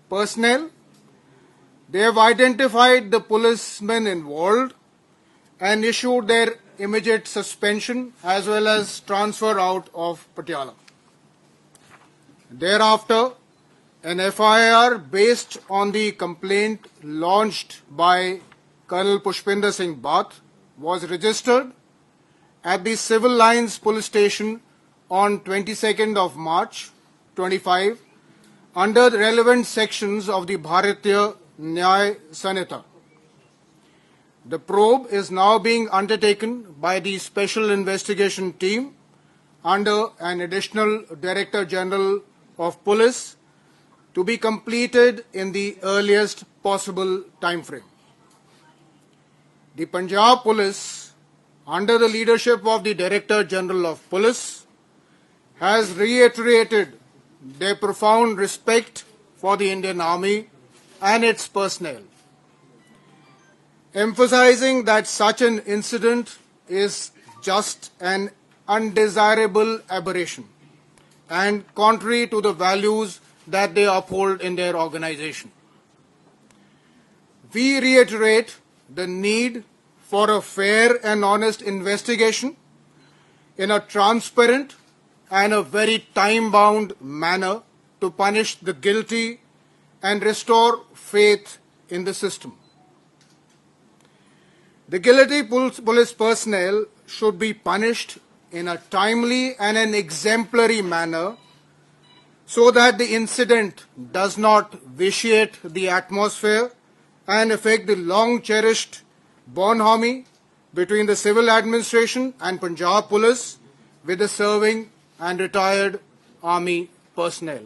personnel. They have identified the policemen involved and issued their immediate suspension as well as transfer out of Patiala. Thereafter, an FIR based on the complaint launched by Colonel Pushpinder Singh Bath was registered at the Civil Lines Police Station on 22nd of March 25 under the relevant sections of the Bharatiya Nyay Sanhita. The probe is now being undertaken by the Special Investigation Team under an additional Director General of Police to be completed in the earliest possible time frame. The Punjab Police, under the leadership of the Director General of Police, has reiterated their profound respect for the Indian Army and its personnel, emphasizing that such an incident is just an undesirable aberration and contrary to the values that they uphold in their organization. We reiterate the need for a fair and honest investigation in a transparent and a very time-bound manner to punish the guilty and restore faith in the system. The guilty police personnel should be punished in a timely and an exemplary manner so that the incident does not vitiate the atmosphere and affect the long-cherished bonhomie between the civil administration and Punjab Police with the serving and retired army personnel.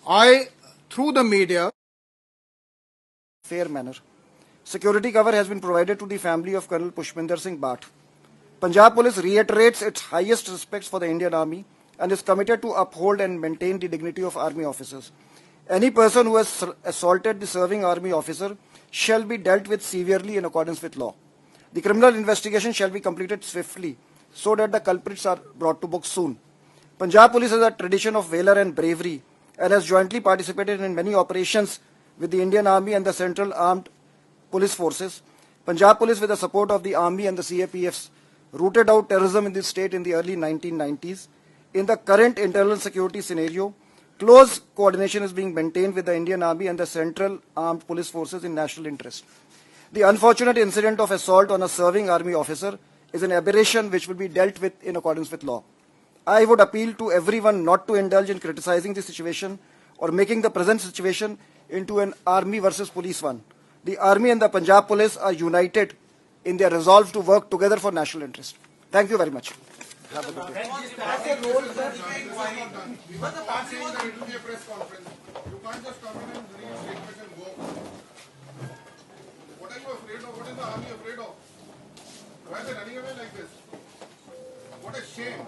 I, through the media, fair manner. Security cover has been provided to the family of Colonel Pushpinder Singh Bath. Punjab Police reiterates its highest respects for the Indian Army and is committed to uphold and maintain the dignity of Army officers. Any person who has assaulted the serving Army officer shall be dealt with severely in accordance with law. The criminal investigation shall be completed swiftly so that the culprits are brought to book soon. Punjab Police has a tradition of valor and bravery and has jointly participated in many operations with the Indian Army and the Central Armed Police Forces. Punjab Police, with the support of the Army and the CAPFs, rooted out terrorism in the state in the early 1990s. In the current internal security scenario, close coordination is being maintained with the Indian Army and the Central Armed Police Forces in national interest. The unfortunate incident of assault on a serving Army officer is an aberration which will be dealt with in accordance with law. I would appeal to everyone not to indulge in criticizing the situation or making the present situation into an Army versus police one. The Army and the Punjab Police are united in their resolve to work together for national interest. Thank you very much. Have a good day. You can't just come in and read statement and go. What are you afraid of? What is the army afraid of? Why are they running away like this? What a shame.